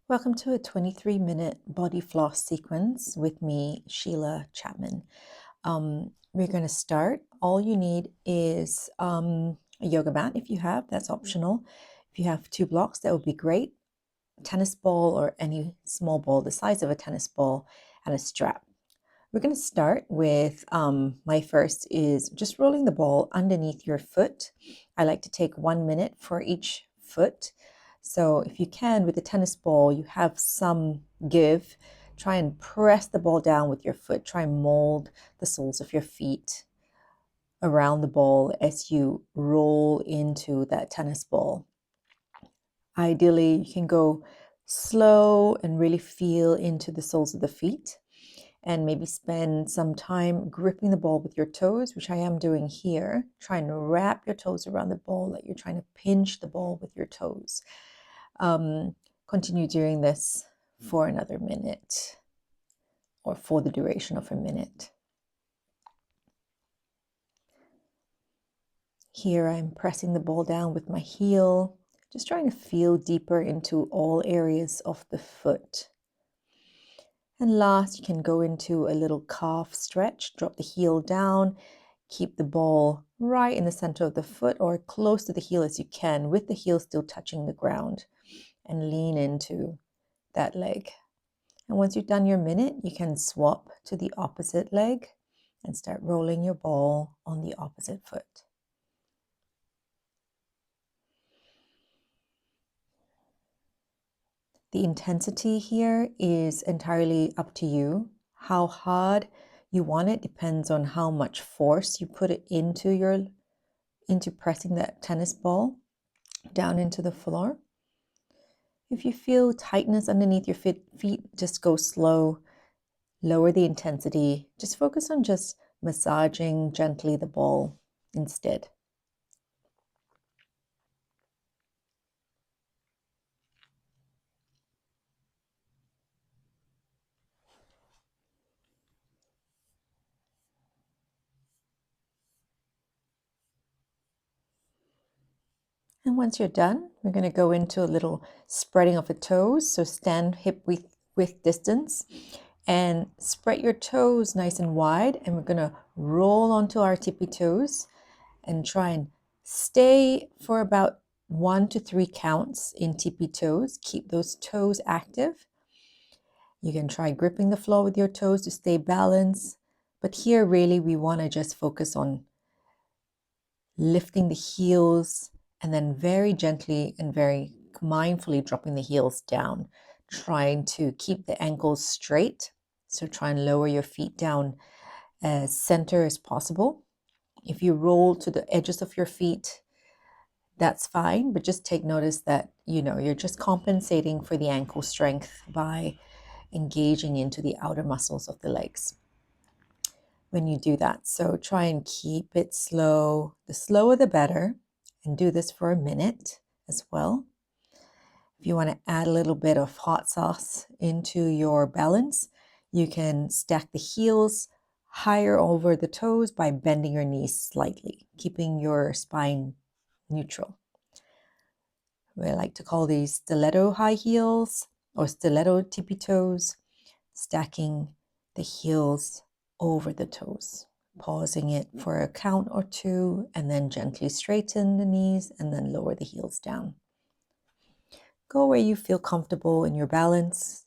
Welcome to a 23-minute body floss sequence with me, Sheila Chapman. We're going to start. All you need is a yoga mat if you have, that's optional. If you have 2 blocks, that would be great. A tennis ball or any small ball the size of a tennis ball and a strap. We're going to start with my first is just rolling the ball underneath your foot. I like to take 1 minute for each foot. So if you can, with the tennis ball, you have some give. Try and press the ball down with your foot. Try and mold the soles of your feet around the ball as you roll into that tennis ball. Ideally, you can go slow and really feel into the soles of the feet, and maybe spend some time gripping the ball with your toes, which I am doing here, trying to wrap your toes around the ball, like you're trying to pinch the ball with your toes. Continue doing this for another minute or for the duration of a minute. Here I'm pressing the ball down with my heel, just trying to feel deeper into all areas of the foot. And last, you can go into a little calf stretch, drop the heel down, keep the ball right in the center of the foot or close to the heel as you can, with the heel still touching the ground, and lean into that leg. And once you've done your minute, you can swap to the opposite leg and start rolling your ball on the opposite foot. The intensity here is entirely up to you. How hard you want it depends on how much force you put it into pressing that tennis ball down into the floor. If you feel tightness underneath your feet, just go slow, lower the intensity. Just focus on just massaging gently the ball instead. And once you're done, we're going to go into a little spreading of the toes. So stand hip width distance and spread your toes nice and wide. And we're going to roll onto our tippy toes and try and stay for about 1 to 3 counts in tippy toes. Keep those toes active. You can try gripping the floor with your toes to stay balanced. But here really we want to just focus on lifting the heels and then very gently and very mindfully dropping the heels down, trying to keep the ankles straight. So try and lower your feet down as center as possible. If you roll to the edges of your feet, that's fine, but just take notice that, you're just compensating for the ankle strength by engaging into the outer muscles of the legs when you do that. So try and keep it slow. The slower the better, and do this for a minute as well. If you want to add a little bit of hot sauce into your balance, you can stack the heels higher over the toes by bending your knees slightly, keeping your spine neutral. We like to call these stiletto high heels or stiletto tippy toes, stacking the heels over the toes, pausing it for a count or 2, and then gently straighten the knees and then lower the heels down. Go where you feel comfortable in your balance.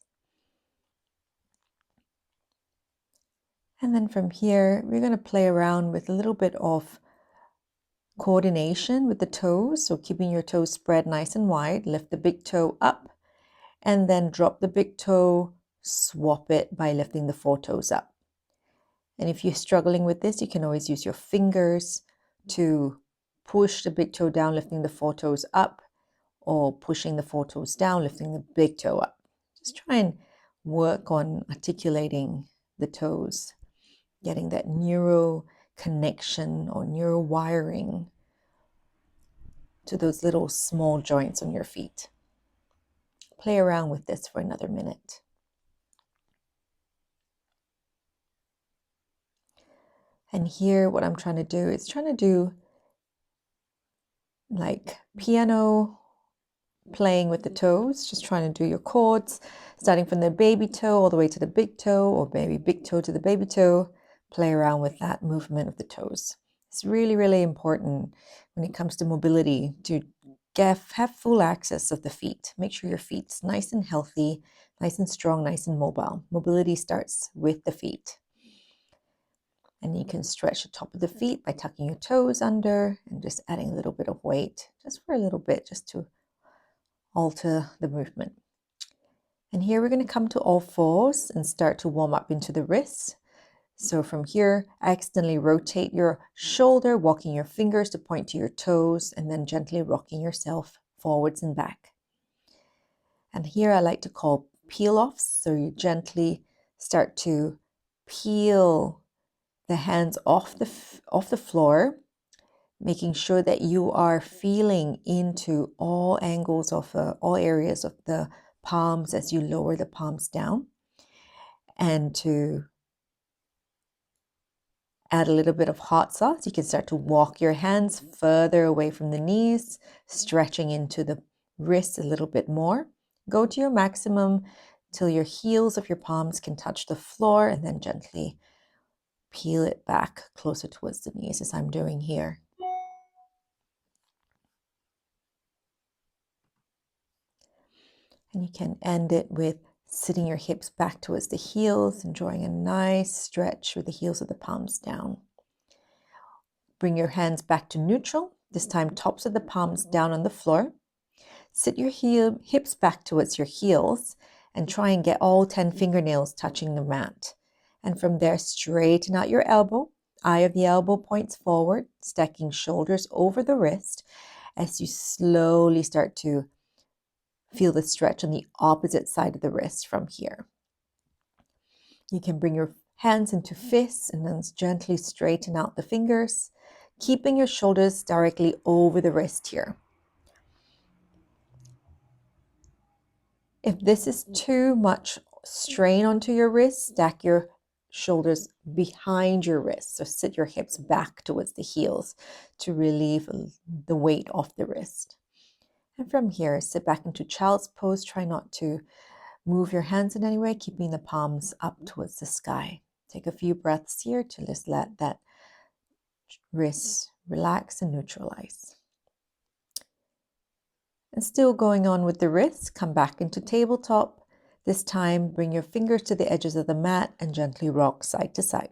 And then from here, we're going to play around with a little bit of coordination with the toes. So keeping your toes spread nice and wide, lift the big toe up and then drop the big toe, swap it by lifting the 4 toes up. And if you're struggling with this, you can always use your fingers to push the big toe down, lifting the 4 toes up, or pushing the 4 toes down, lifting the big toe up. Just try and work on articulating the toes, getting that neural connection or neural wiring to those little small joints on your feet. Play around with this for another minute. And here, what I'm trying to do is like piano playing with the toes, just trying to do your chords, starting from the baby toe all the way to the big toe, or maybe big toe to the baby toe. Play around with that movement of the toes. It's really, really important when it comes to mobility to have full access of the feet. Make sure your feet's nice and healthy, nice and strong, nice and mobile. Mobility starts with the feet. And you can stretch the top of the feet by tucking your toes under and just adding a little bit of weight, just for a little bit, just to alter the movement. And here we're going to come to all fours and start to warm up into the wrists. So from here, accidentally rotate your shoulder, walking your fingers to point to your toes, and then gently rocking yourself forwards and back. And here I like to call peel-offs. So you gently start to peel the hands off the floor, making sure that you are feeling into all angles of all areas of the palms as you lower the palms down, and to add a little bit of hot sauce. You can start to walk your hands further away from the knees, stretching into the wrists a little bit more. Go to your maximum till your heels of your palms can touch the floor, and then gently peel it back closer towards the knees, as I'm doing here. And you can end it with sitting your hips back towards the heels, enjoying a nice stretch with the heels of the palms down. Bring your hands back to neutral, this time tops of the palms down on the floor. Sit your hips back towards your heels and try and get all 10 fingernails touching the mat. And from there, straighten out your elbow. Eye of the elbow points forward, stacking shoulders over the wrist as you slowly start to feel the stretch on the opposite side of the wrist from here. You can bring your hands into fists and then gently straighten out the fingers, keeping your shoulders directly over the wrist here. If this is too much strain onto your wrist, stack your shoulders behind your wrist. So sit your hips back towards the heels to relieve the weight off the wrist. And from here, sit back into child's pose. Try not to move your hands in any way, keeping the palms up towards the sky. Take a few breaths here to just let that wrist relax and neutralize. And still going on with the wrists, come back into tabletop. This time, bring your fingers to the edges of the mat and gently rock side to side.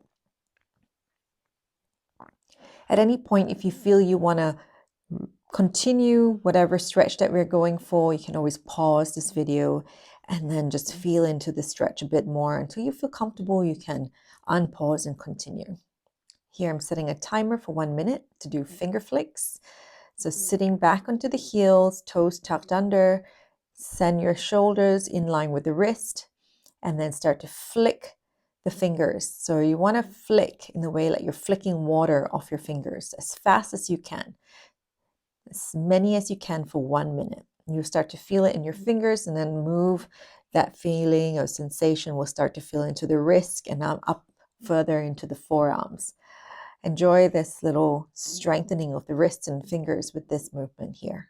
At any point, if you feel you want to continue whatever stretch that we're going for, you can always pause this video and then just feel into the stretch a bit more. Until you feel comfortable, you can unpause and continue. Here, I'm setting a timer for 1 minute to do finger flicks. So sitting back onto the heels, toes tucked under, send your shoulders in line with the wrist, and then start to flick the fingers. So you want to flick in the way like you're flicking water off your fingers as fast as you can, as many as you can for 1 minute. You start to feel it in your fingers, and then move that feeling or sensation will start to feel into the wrist and up further into the forearms. Enjoy this little strengthening of the wrists and fingers with this movement here.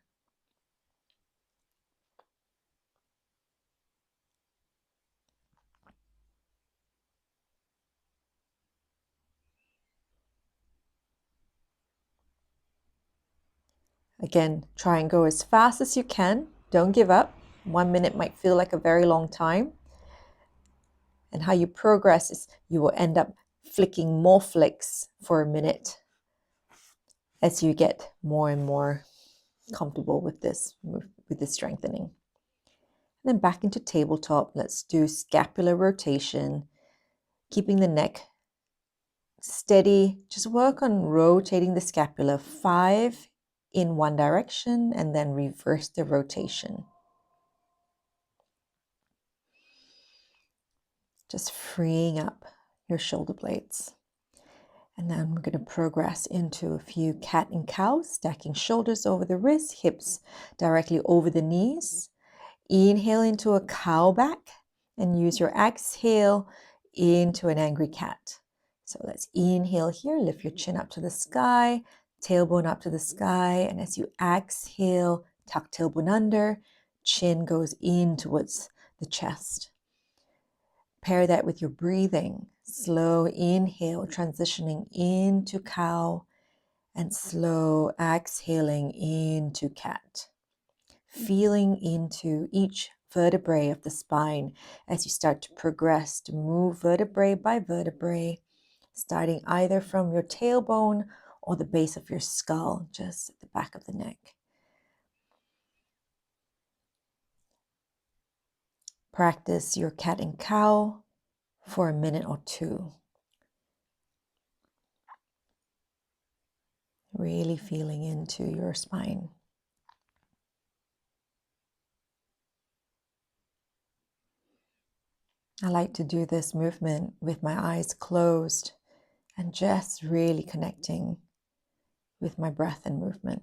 Again, try and go as fast as you can. Don't give up. 1 minute might feel like a very long time. And how you progress is you will end up flicking more flicks for a minute as you get more and more comfortable with this strengthening. And then back into tabletop. Let's do scapular rotation, keeping the neck steady. Just work on rotating the scapula 5 in one direction and then reverse the rotation. Just freeing up your shoulder blades. And then we're going to progress into a few cat and cows, stacking shoulders over the wrists, hips directly over the knees. Inhale into a cow back and use your exhale into an angry cat. So let's inhale here, lift your chin up to the sky, tailbone up to the sky. And as you exhale, tuck tailbone under, Chin goes in towards the chest. Pair that with your breathing. Slow inhale, transitioning into cow, and slow exhaling into cat. Feeling into each vertebrae of the spine as you start to progress to move vertebrae by vertebrae, starting either from your tailbone or the base of your skull, just at the back of the neck. Practice your cat and cow for a minute or two. Really feeling into your spine. I like to do this movement with my eyes closed and just really connecting with my breath and movement.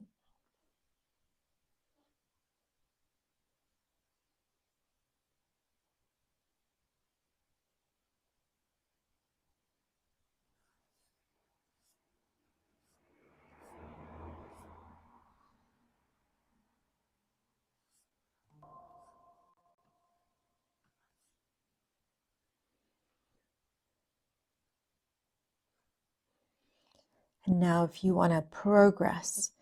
And now if you want to progress,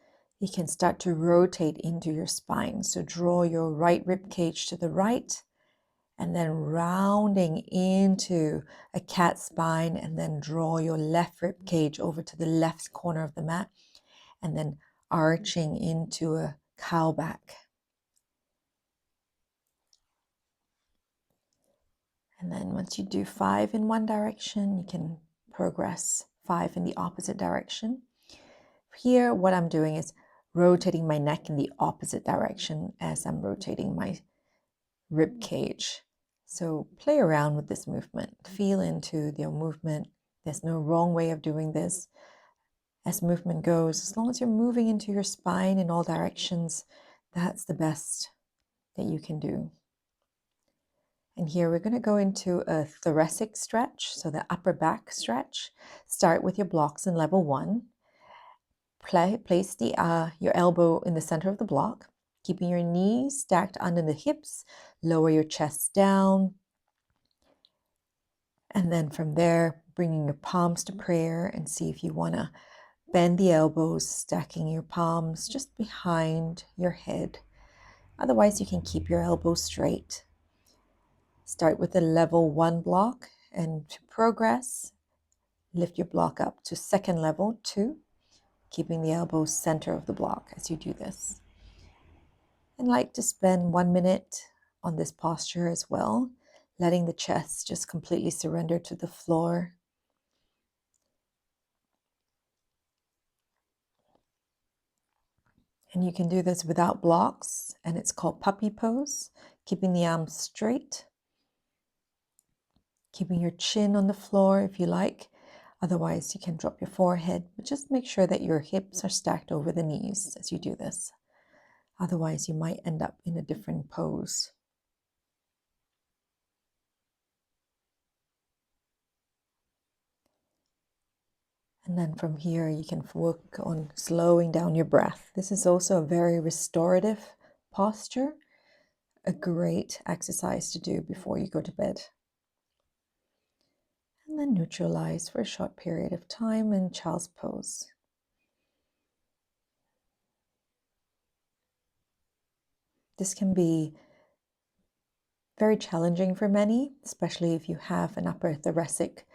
you can start to rotate into your spine. So draw your right rib cage to the right, and then rounding into a cat spine, and then draw your left rib cage over to the left corner of the mat, and then arching into a cow back. And then once you do 5 in one direction, you can progress 5 in the opposite direction. Here, what I'm doing is rotating my neck in the opposite direction as I'm rotating my rib cage. So play around with this movement. Feel into your movement. There's no wrong way of doing this. As movement goes, as long as you're moving into your spine in all directions, that's the best that you can do. And here we're going to go into a thoracic stretch, so the upper back stretch. Start with your blocks in level 1. Place your elbow in the center of the block, keeping your knees stacked under the hips. Lower your chest down. And then from there, bringing your palms to prayer, and see if you want to bend the elbows, stacking your palms just behind your head. Otherwise, you can keep your elbows straight. Start with the level 1 block, and to progress, lift your block up to second level 2, keeping the elbows center of the block as you do this. And like to spend 1 minute on this posture as well, letting the chest just completely surrender to the floor. And you can do this without blocks, and it's called puppy pose, keeping the arms straight, keeping your chin on the floor if you like. Otherwise, you can drop your forehead, but just make sure that your hips are stacked over the knees as you do this. Otherwise, you might end up in a different pose. And then from here, you can work on slowing down your breath. This is also a very restorative posture, a great exercise to do before you go to bed. And then neutralize for a short period of time in child's pose. This can be very challenging for many, especially if you have an upper thoracic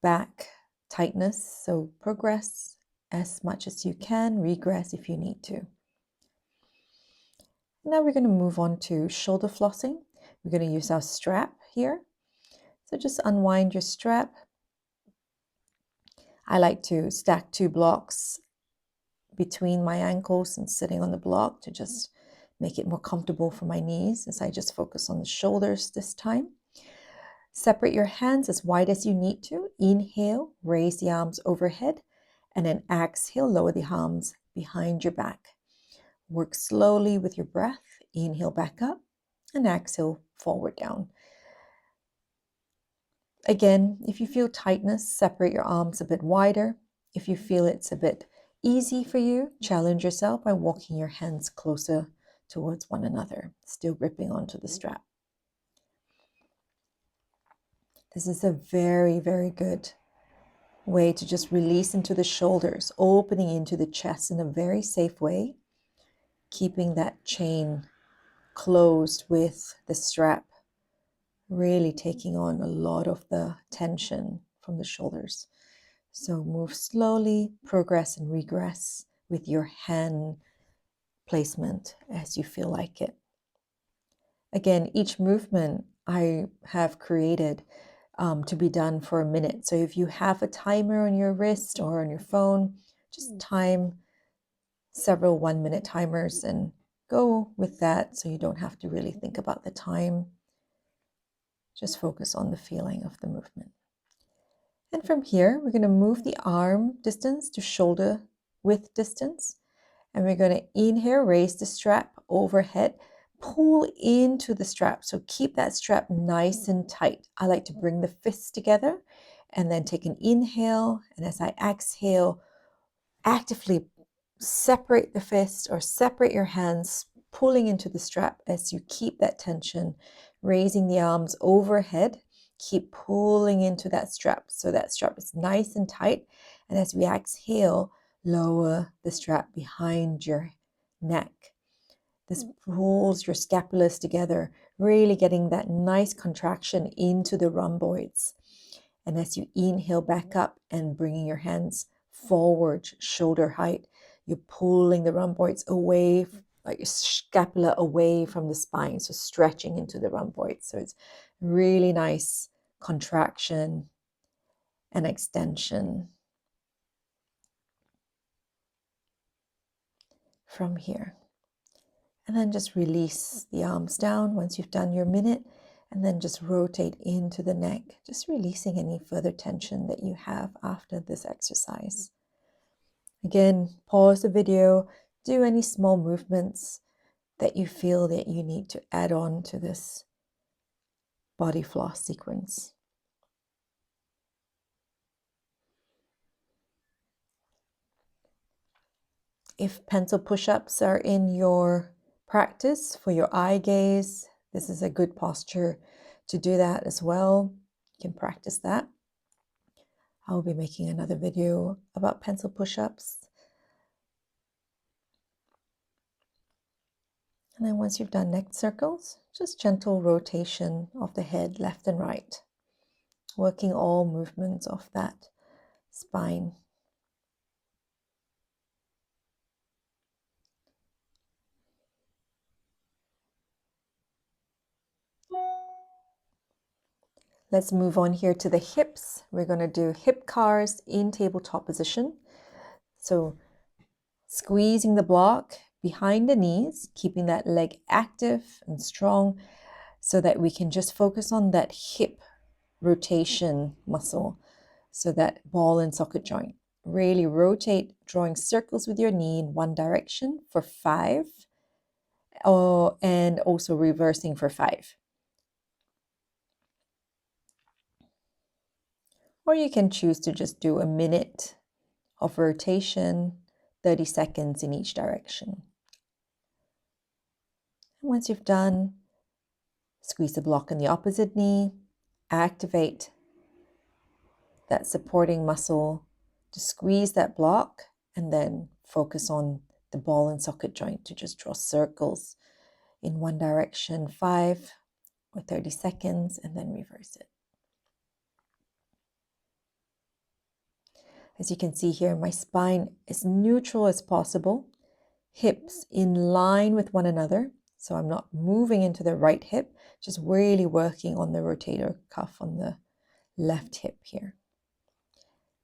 back tightness. So progress as much as you can, regress if you need to. Now we're going to move on to shoulder flossing. We're going to use our strap here. So just unwind your strap. I like to stack 2 blocks between my ankles and sitting on the block to just make it more comfortable for my knees as I just focus on the shoulders this time. Separate your hands as wide as you need to. Inhale, raise the arms overhead, and then exhale, lower the arms behind your back. Work slowly with your breath. Inhale back up and exhale forward down. Again, if you feel tightness, separate your arms a bit wider. If you feel it's a bit easy for you, challenge yourself by walking your hands closer towards one another, still gripping onto the strap. This is a very, very good way to just release into the shoulders, opening into the chest in a very safe way, keeping that chain closed with the strap, really taking on a lot of the tension from the shoulders. So move slowly, progress and regress with your hand placement as you feel like it. Again, each movement I have created to be done for a minute. So if you have a timer on your wrist or on your phone, just time several 1-minute timers and go with that, so you don't have to really think about the time. Just focus on the feeling of the movement. And from here, we're going to move the arm distance to shoulder width distance. And we're going to inhale, raise the strap overhead, pull into the strap. So keep that strap nice and tight. I like to bring the fists together and then take an inhale. And as I exhale, actively separate the fist or separate your hands, pulling into the strap as you keep that tension, raising the arms overhead. Keep pulling into that strap so that strap is nice and tight. And as we exhale, lower the strap behind your neck. This pulls your scapulas together, really getting that nice contraction into the rhomboids. And as you inhale back up and bringing your hands forward, shoulder height, you're pulling the rhomboids away, like your scapula away from the spine, so stretching into the rhomboids. So it's really nice contraction and extension from here. And then just release the arms down once you've done your minute, and then just rotate into the neck, just releasing any further tension that you have after this exercise. Again, pause the video, do any small movements that you feel that you need to add on to this body floss sequence. If pencil push-ups are in your practice for your eye gaze, this is a good posture to do that as well. You can practice that. I will be making another video about pencil push-ups. And then once you've done neck circles, just gentle rotation of the head left and right, working all movements of that spine. Let's move on here to the hips. We're going to do hip cars in tabletop position. So squeezing the block behind the knees, keeping that leg active and strong so that we can just focus on that hip rotation muscle, so that ball and socket joint. Really rotate, drawing circles with your knee in one direction for 5, and also reversing for 5. Or you can choose to just do a minute of rotation, 30 seconds in each direction. And once you've done, squeeze the block in the opposite knee, activate that supporting muscle to squeeze that block, and then focus on the ball and socket joint to just draw circles in one direction, 5 or 30 seconds, and then reverse it. As you can see here, my spine is neutral as possible, hips in line with one another. So I'm not moving into the right hip, just really working on the rotator cuff on the left hip here.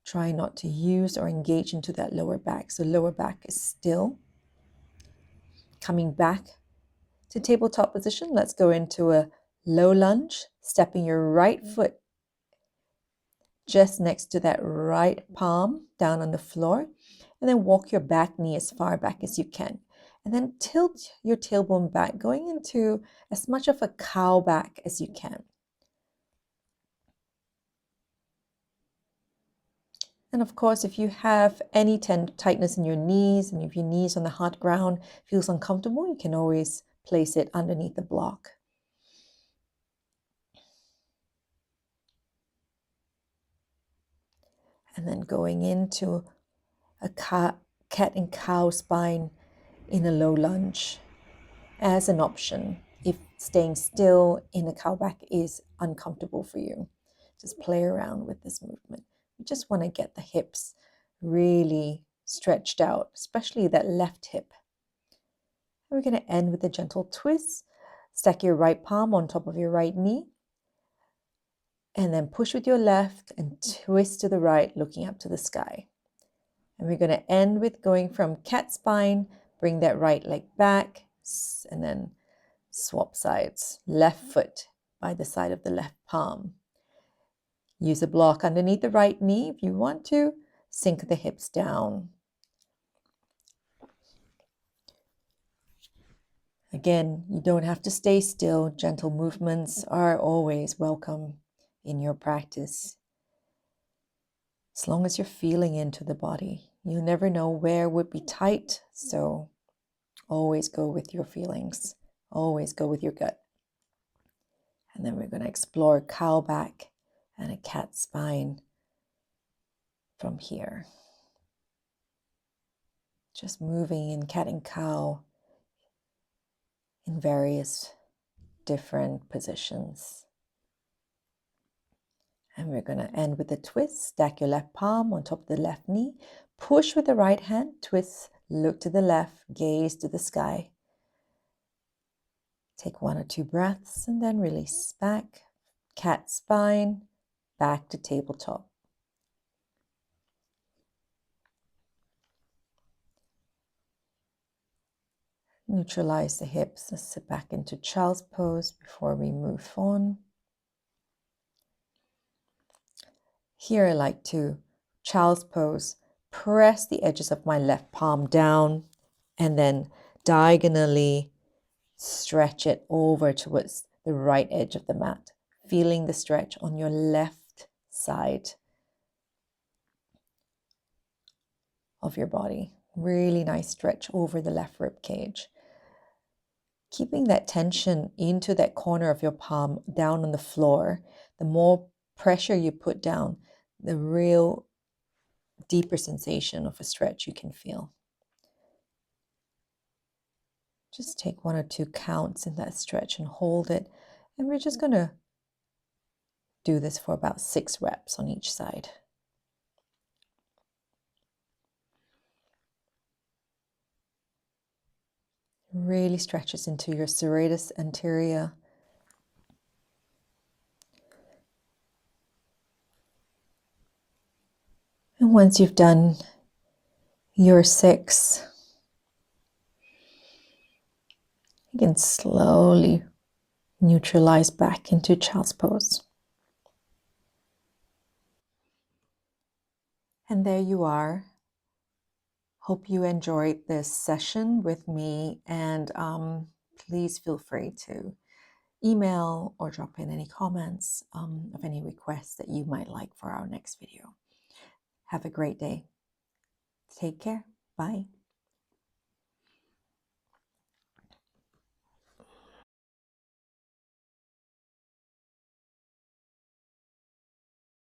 Try not to use or engage into that lower back. So lower back is still. Coming back to tabletop position, let's go into a low lunge, stepping your right foot just next to that right palm down on the floor, and then walk your back knee as far back as you can. And then tilt your tailbone back, going into as much of a cow back as you can. And of course, if you have any tightness in your knees, and if your knees on the hard ground feels uncomfortable, you can always place it underneath the block. And then going into a cat and cow spine in a low lunge as an option if staying still in a cow back is uncomfortable for you. Just play around with this movement. You just want to get the hips really stretched out, especially that left hip. And we're going to end with a gentle twist. Stack your right palm on top of your right knee. And then push with your left and twist to the right, looking up to the sky. And we're going to end with going from cat spine, bring that right leg back, and then swap sides. Left foot by the side of the left palm. Use a block underneath the right knee if you want to. Sink the hips down. Again, you don't have to stay still. Gentle movements are always welcome in your practice. As long as you're feeling into the body, you never know where would be tight. So always go with your feelings. Always go with your gut. And then we're going to explore cow back and a cat spine from here. Just moving in cat and cow in various different positions. And we're going to end with a twist. Stack your left palm on top of the left knee. Push with the right hand. Twist, look to the left, gaze to the sky. Take 1 or 2 breaths and then release back. Cat spine, back to tabletop. Neutralize the hips and sit back into child's pose before we move on. Here I like to child's pose, press the edges of my left palm down and then diagonally stretch it over towards the right edge of the mat, feeling the stretch on your left side of your body. Really nice stretch over the left rib cage. Keeping that tension into that corner of your palm down on the floor, the more pressure you put down, the real deeper sensation of a stretch you can feel. Just take 1 or 2 counts in that stretch and hold it. And we're just going to do this for about 6 reps on each side. Really stretches into your serratus anterior. And once you've done your 6, you can slowly neutralize back into child's pose. And there you are. Hope you enjoyed this session with me, and please feel free to email or drop in any comments of any requests that you might like for our next video. Have a great day. Take care. Bye.